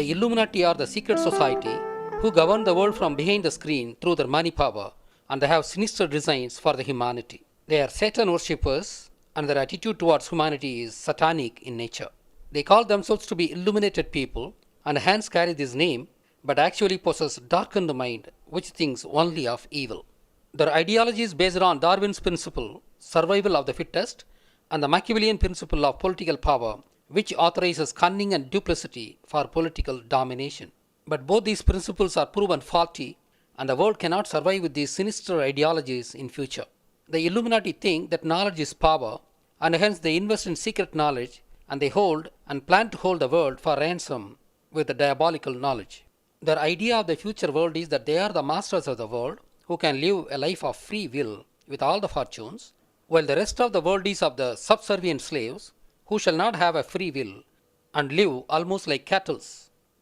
The Illuminati are the secret society who govern the world from behind the screen through their money power, and they have sinister designs for the humanity. They are Satan worshippers, and their attitude towards humanity is satanic in nature. They call themselves to be illuminated people, and hence carry this name, but actually possess darkened mind which thinks only of evil. Their ideology is based on Darwin's principle, survival of the fittest, and the Machiavellian principle of political power, which authorizes cunning and duplicity for political domination. But both these principles are proven faulty, and the world cannot survive with these sinister ideologies in future. The Illuminati think that knowledge is power, and hence they invest in secret knowledge, and they hold and plan to hold the world for ransom with the diabolical knowledge. Their idea of the future world is that they are the masters of the world who can live a life of free will with all the fortunes, while the rest of the world is of the subservient slaves who shall not have a free will and live almost like cattle.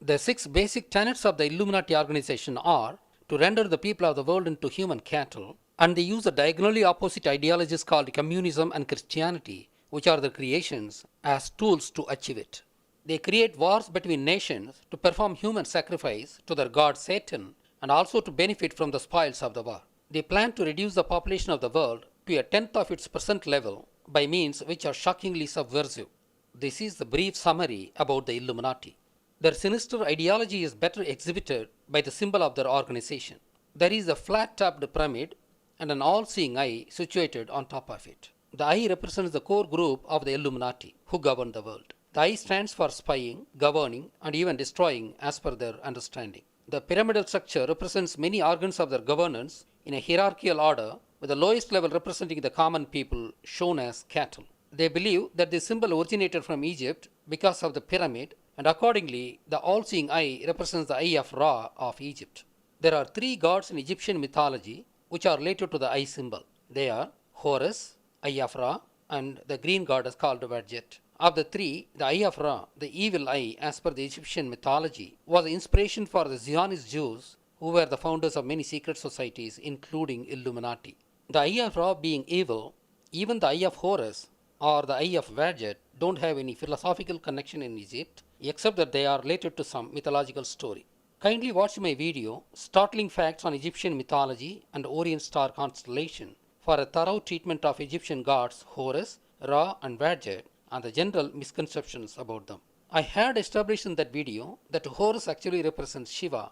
The six basic tenets of the Illuminati organization are to render the people of the world into human cattle, and they use the diagonally opposite ideologies called communism and Christianity, which are their creations, as tools to achieve it. They create wars between nations to perform human sacrifice to their god Satan and also to benefit from the spoils of the war. They plan to reduce the population of the world to a tenth of its present level by means which are shockingly subversive. This is the brief summary about the Illuminati. Their sinister ideology is better exhibited by the symbol of their organization. There is a flat-topped pyramid and an all-seeing eye situated on top of it. The eye represents the core group of the Illuminati who govern the world. The eye stands for spying, governing, and even destroying as per their understanding. The pyramidal structure represents many organs of their governance in a hierarchical order, with the lowest level representing the common people shown as cattle. They believe that this symbol originated from Egypt because of the pyramid, and accordingly, the all-seeing eye represents the eye of Ra of Egypt. There are three gods in Egyptian mythology which are related to the eye symbol. They are Horus, eye of Ra, and the green goddess called Wadjet. Of the three, the eye of Ra, the evil eye as per the Egyptian mythology, was the inspiration for the Zionist Jews who were the founders of many secret societies including Illuminati. The eye of Ra being evil, even the eye of Horus or the eye of Wadjet don't have any philosophical connection in Egypt except that they are related to some mythological story. Kindly watch my video, Startling Facts on Egyptian Mythology and Orient Star Constellation, for a thorough treatment of Egyptian gods Horus, Ra and Wadjet and the general misconceptions about them. I had established in that video that Horus actually represents Shiva,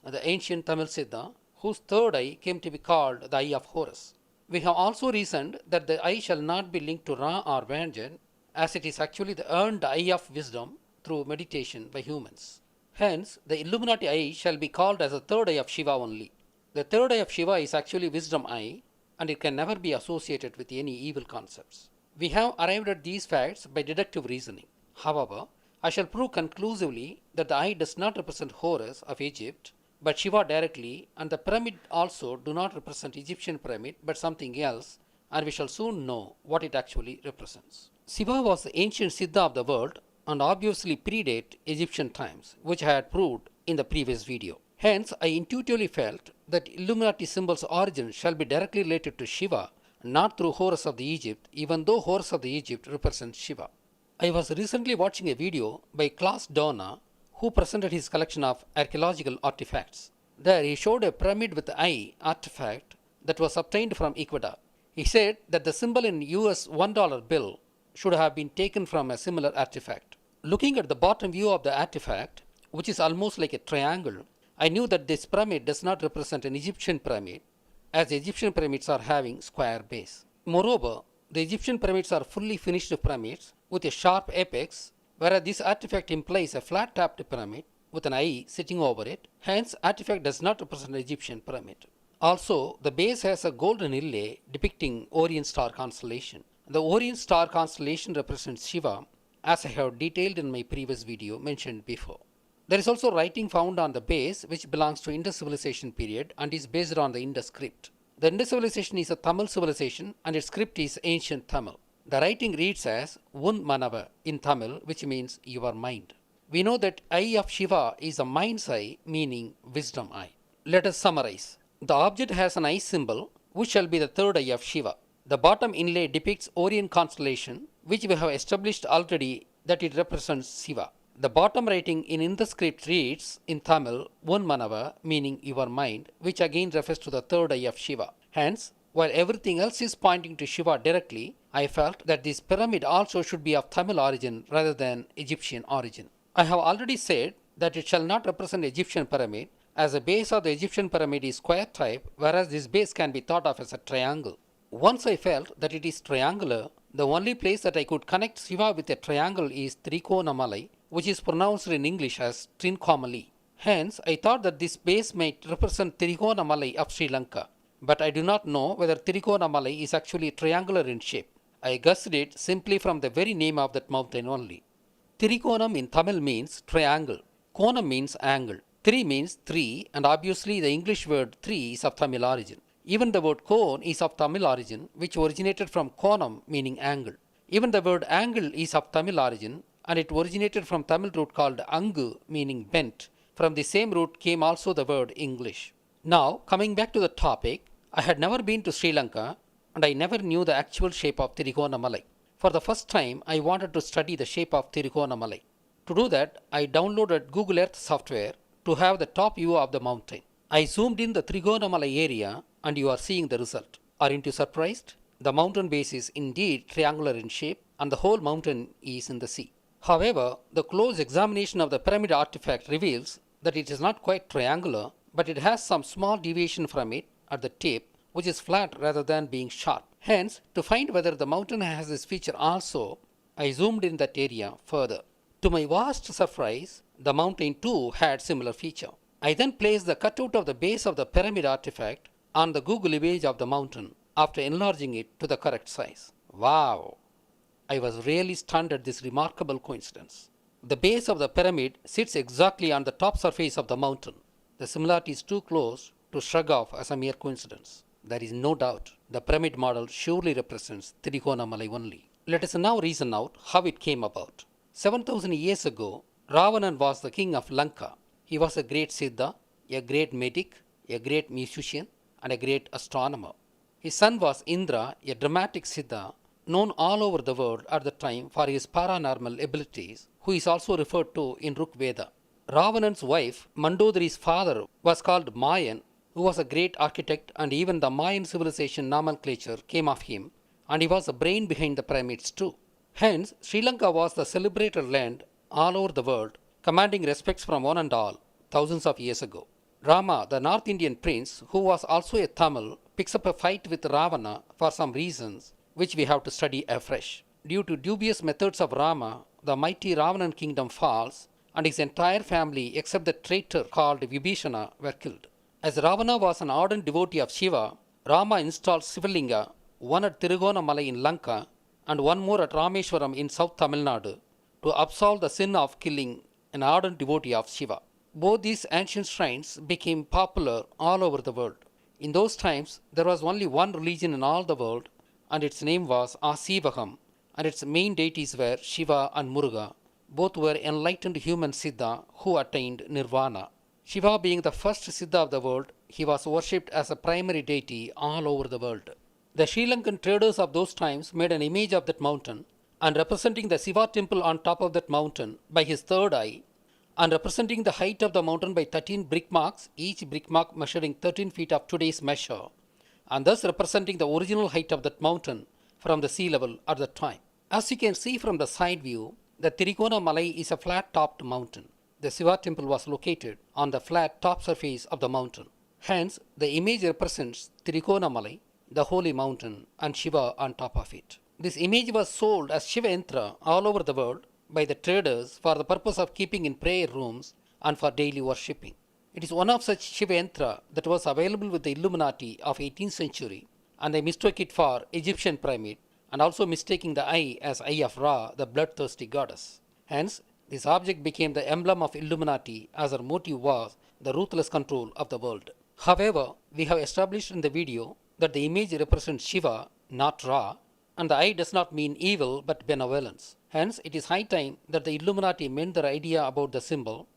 the ancient Tamil Siddha, whose third eye came to be called the eye of Horus. We have also reasoned that the eye shall not be linked to Ra or Wadjet, as it is actually the earned eye of wisdom through meditation by humans. Hence, the Illuminati eye shall be called as the third eye of Shiva only. The third eye of Shiva is actually wisdom eye, and it can never be associated with any evil concepts. We have arrived at these facts by deductive reasoning. However, I shall prove conclusively that the eye does not represent Horus of Egypt, but Shiva directly, and the pyramid also do not represent Egyptian pyramid but something else, and we shall soon know what it actually represents. Shiva was the ancient Siddha of the world and obviously predate Egyptian times, which I had proved in the previous video. Hence, I intuitively felt that Illuminati symbol's origin shall be directly related to Shiva, not through Horus of the Egypt, even though Horus of the Egypt represents Shiva. I was recently watching a video by Klaus Dona, who presented his collection of archaeological artifacts. There he showed a pyramid with eye artifact that was obtained from Ecuador. He said that the symbol in US $1 bill should have been taken from a similar artifact. Looking at the bottom view of the artifact, which is almost like a triangle, I knew that this pyramid does not represent an Egyptian pyramid, as the Egyptian pyramids are having square base. Moreover, the Egyptian pyramids are fully finished pyramids with a sharp apex, whereas this artifact implies a flat-topped pyramid with an eye sitting over it. Hence, artifact does not represent an Egyptian pyramid. Also, the base has a golden inlay depicting Orient Star Constellation. The Orient Star Constellation represents Shiva, as I have detailed in my previous video mentioned before. There is also writing found on the base which belongs to Indus civilization period and is based on the Indus script. The Indus civilization is a Tamil civilization and its script is ancient Tamil. The writing reads as Un Manava in Tamil, which means your mind. We know that eye of Shiva is a mind's eye, meaning wisdom eye. Let us summarize. The object has an eye symbol, which shall be the third eye of Shiva. The bottom inlay depicts Orion constellation, which we have established already that it represents Shiva. The bottom writing in the script reads in Tamil, Un Manava, meaning your mind, which again refers to the third eye of Shiva. Hence, while everything else is pointing to Shiva directly, I felt that this pyramid also should be of Tamil origin rather than Egyptian origin. I have already said that it shall not represent Egyptian pyramid, as the base of the Egyptian pyramid is square type, whereas this base can be thought of as a triangle. Once I felt that it is triangular, the only place that I could connect Shiva with a triangle is Trikonamalai, which is pronounced in English as Trincomalee. Hence, I thought that this base might represent Trikonamalai of Sri Lanka, but I do not know whether Trikonamalai is actually triangular in shape. I guessed it simply from the very name of that mountain only. Tirikonam in Tamil means triangle. Konam means angle. Three means three, and obviously the English word three is of Tamil origin. Even the word cone is of Tamil origin, which originated from konam meaning angle. Even the word angle is of Tamil origin, and it originated from Tamil root called angu meaning bent. From the same root came also the word English. Now, coming back to the topic, I had never been to Sri Lanka, and I never knew the actual shape of Tirikonamalai. For the first time, I wanted to study the shape of Tirikonamalai. To do that, I downloaded Google Earth software to have the top view of the mountain. I zoomed in the Tirikonamalai area and you are seeing the result. Aren't you surprised? The mountain base is indeed triangular in shape and the whole mountain is in the sea. However, the close examination of the pyramid artifact reveals that it is not quite triangular, but it has some small deviation from it at the tip, which is flat rather than being sharp. Hence, to find whether the mountain has this feature also, I zoomed in that area further. To my vast surprise, the mountain too had similar feature. I then placed the cutout of the base of the pyramid artifact on the Google image of the mountain after enlarging it to the correct size. Wow! I was really stunned at this remarkable coincidence. The base of the pyramid sits exactly on the top surface of the mountain. The similarity is too close to shrug off as a mere coincidence. There is no doubt the pyramid model surely represents Tirikonamalai only. Let us now reason out how it came about. 7,000 years ago, Ravanan was the king of Lanka. He was a great Siddha, a great medic, a great musician, and a great astronomer. His son was Indra, a dramatic Siddha, known all over the world at the time for his paranormal abilities, who is also referred to in Rig Veda. Ravanan's wife, Mandodari's father, was called Mayan, who was a great architect, and even the Mayan civilization nomenclature came of him, and he was the brain behind the pyramids too. Hence, Sri Lanka was the celebrated land all over the world, commanding respects from one and all, thousands of years ago. Rama, the North Indian prince, who was also a Tamil, picks up a fight with Ravana for some reasons, which we have to study afresh. Due to dubious methods of Rama, the mighty Ravanan kingdom falls, and his entire family, except the traitor called Vibhishana, were killed. As Ravana was an ardent devotee of Shiva, Rama installed Sivalinga, one at Tirugonamalai in Lanka and one more at Rameshwaram in South Tamil Nadu, to absolve the sin of killing an ardent devotee of Shiva. Both these ancient shrines became popular all over the world. In those times, there was only one religion in all the world, and its name was Asivagam, and its main deities were Shiva and Muruga. Both were enlightened human Siddha who attained Nirvana. Shiva being the first Siddha of the world, he was worshipped as a primary deity all over the world. The Sri Lankan traders of those times made an image of that mountain, and representing the Shiva temple on top of that mountain by his third eye, and representing the height of the mountain by 13 brick marks, each brick mark measuring 13 feet of today's measure, and thus representing the original height of that mountain from the sea level at the time. As you can see from the side view, the Tirikonamalai is a flat-topped mountain. The Shiva temple was located on the flat top surface of the mountain. Hence, the image represents Tirikonamalai, the holy mountain, and Shiva on top of it. This image was sold as Shiva Yantra all over the world by the traders for the purpose of keeping in prayer rooms and for daily worshipping. It is one of such Shiva Yantra that was available with the Illuminati of 18th century, and they mistook it for Egyptian pyramid, and also mistaking the eye as Eye of Ra, the bloodthirsty goddess. Hence, this object became the emblem of Illuminati, as her motive was the ruthless control of the world. However, we have established in the video that the image represents Shiva, not Ra, and the eye does not mean evil but benevolence. Hence, it is high time that the Illuminati mend their idea about the symbol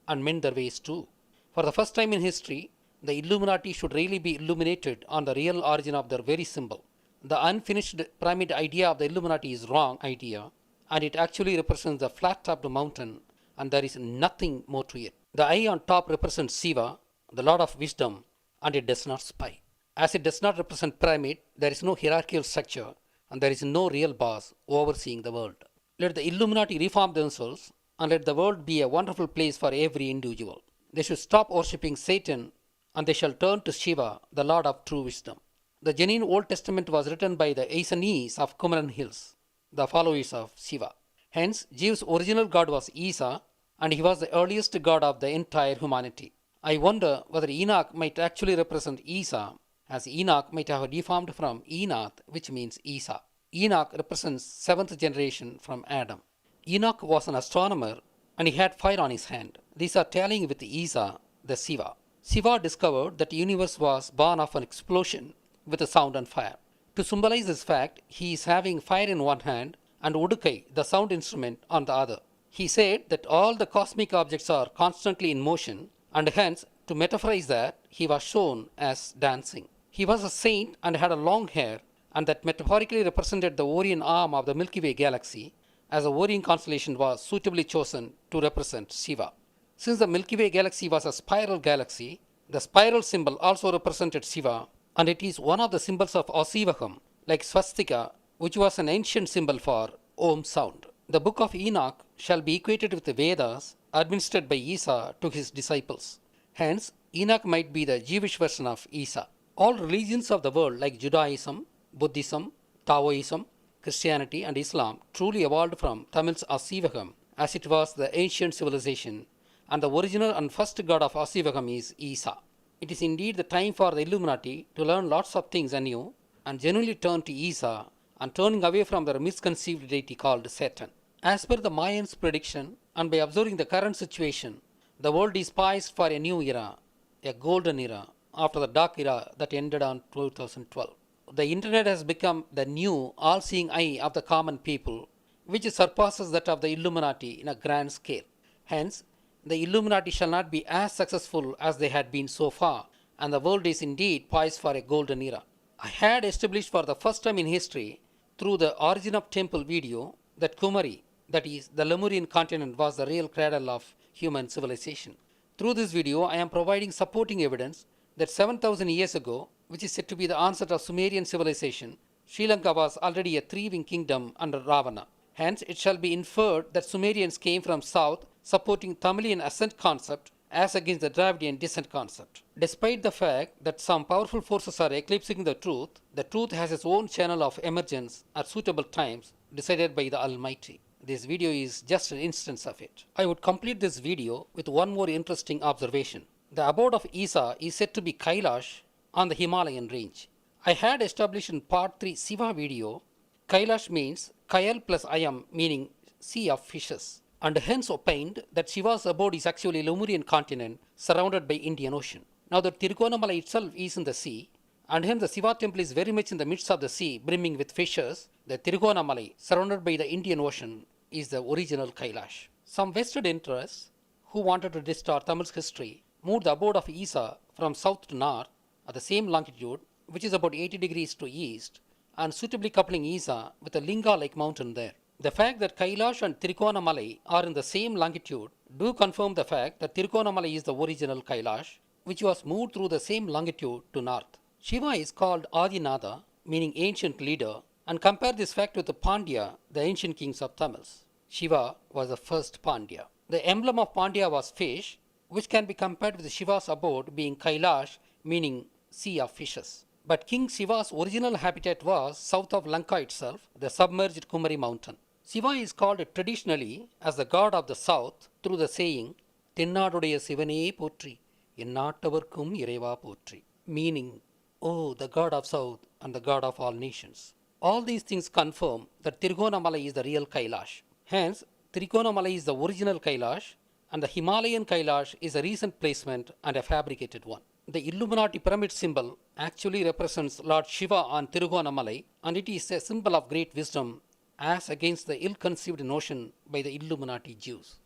and mend their ways too. For the first time in history, the Illuminati should really be illuminated on the real origin of their very symbol. The unfinished pyramid idea of the Illuminati is wrong idea, and it actually represents the flat-topped mountain and there is nothing more to it. The eye on top represents Shiva, the Lord of Wisdom, and it does not spy. As it does not represent pyramid, there is no hierarchical structure, and there is no real boss overseeing the world. Let the Illuminati reform themselves, and let the world be a wonderful place for every individual. They should stop worshipping Satan, and they shall turn to Shiva, the Lord of true wisdom. The genuine Old Testament was written by the Aisanis of Kumaran Hills, the followers of Shiva. Hence, Jews' original god was Isa, and he was the earliest god of the entire humanity. I wonder whether Enoch might actually represent Isa, as Enoch might have deformed from Enoch, which means Isa. Enoch represents seventh generation from Adam. Enoch was an astronomer, and he had fire on his hand. These are tallying with Isa, the Shiva. Shiva discovered that the universe was born of an explosion with a sound and fire. To symbolize this fact, he is having fire in one hand and Udukai, the sound instrument, on the other. He said that all the cosmic objects are constantly in motion, and hence, to metaphorize that, he was shown as dancing. He was a saint and had a long hair, and that metaphorically represented the Orion arm of the Milky Way galaxy, as the Orion constellation was suitably chosen to represent Shiva. Since the Milky Way galaxy was a spiral galaxy, the spiral symbol also represented Shiva, and it is one of the symbols of Asivakam, like swastika, which was an ancient symbol for Om sound. The book of Enoch shall be equated with the Vedas administered by Isa to his disciples. Hence, Enoch might be the Jewish version of Isa. All religions of the world like Judaism, Buddhism, Taoism, Christianity and Islam truly evolved from Tamil's Asivakam, as it was the ancient civilization, and the original and first god of Asivakam is Isa. It is indeed the time for the Illuminati to learn lots of things anew and genuinely turn to Isa and turning away from their misconceived deity called Satan. As per the Mayans' prediction, and by observing the current situation, the world is poised for a new era, a golden era, after the dark era that ended on 2012. The internet has become the new all-seeing eye of the common people, which surpasses that of the Illuminati in a grand scale. Hence, the Illuminati shall not be as successful as they had been so far, and the world is indeed poised for a golden era. I had established for the first time in history, through the Origin of Temple video, that Kumari, that is, the Lemurian continent, was the real cradle of human civilization. Through this video, I am providing supporting evidence that 7,000 years ago, which is said to be the onset of Sumerian civilization, Sri Lanka was already a thriving kingdom under Ravana. Hence, it shall be inferred that Sumerians came from south, supporting Tamilian ascent concept as against the Dravidian descent concept. Despite the fact that some powerful forces are eclipsing the truth has its own channel of emergence at suitable times decided by the Almighty. This video is just an instance of it. I would complete this video with one more interesting observation. The abode of Isa is said to be Kailash on the Himalayan range. I had established in part 3 Shiva video, Kailash means Kayal plus Ayam, meaning sea of fishes, and hence opined that Shiva's abode is actually Lemurian continent surrounded by Indian Ocean. Now that Tirukonamala itself is in the sea, and hence the Shiva temple is very much in the midst of the sea, brimming with fishes, the Tirukonamala, surrounded by the Indian Ocean, is the original Kailash. Some vested interests, who wanted to distort Tamil's history, moved the abode of Isa from south to north at the same longitude, which is about 80 degrees to east, and suitably coupling Isa with a Linga-like mountain there. The fact that Kailash and Tirukonamalai are in the same longitude do confirm the fact that Tirukonamalai is the original Kailash, which was moved through the same longitude to north. Shiva is called Adinatha, meaning ancient leader, and compare this fact with the Pandya, the ancient kings of Tamils. Shiva was the first Pandya. The emblem of Pandya was fish, which can be compared with Shiva's abode being Kailash, meaning sea of fishes. But King Shiva's original habitat was south of Lanka itself, the submerged Kumari mountain. Shiva is called traditionally as the god of the south through the saying, Tennaduடைய சிவனே போற்றி, எந்நாட்டவர்க்கும் இறைவா போற்றி, meaning, oh, the god of south and the god of all nations. All these things confirm that Tirukonamalai is the real Kailash. Hence, Tirukonamalai is the original Kailash, and the Himalayan Kailash is a recent placement and a fabricated one. The Illuminati pyramid symbol actually represents Lord Shiva on Tirukonamalai, and it is a symbol of great wisdom as against the ill-conceived notion by the Illuminati Jews.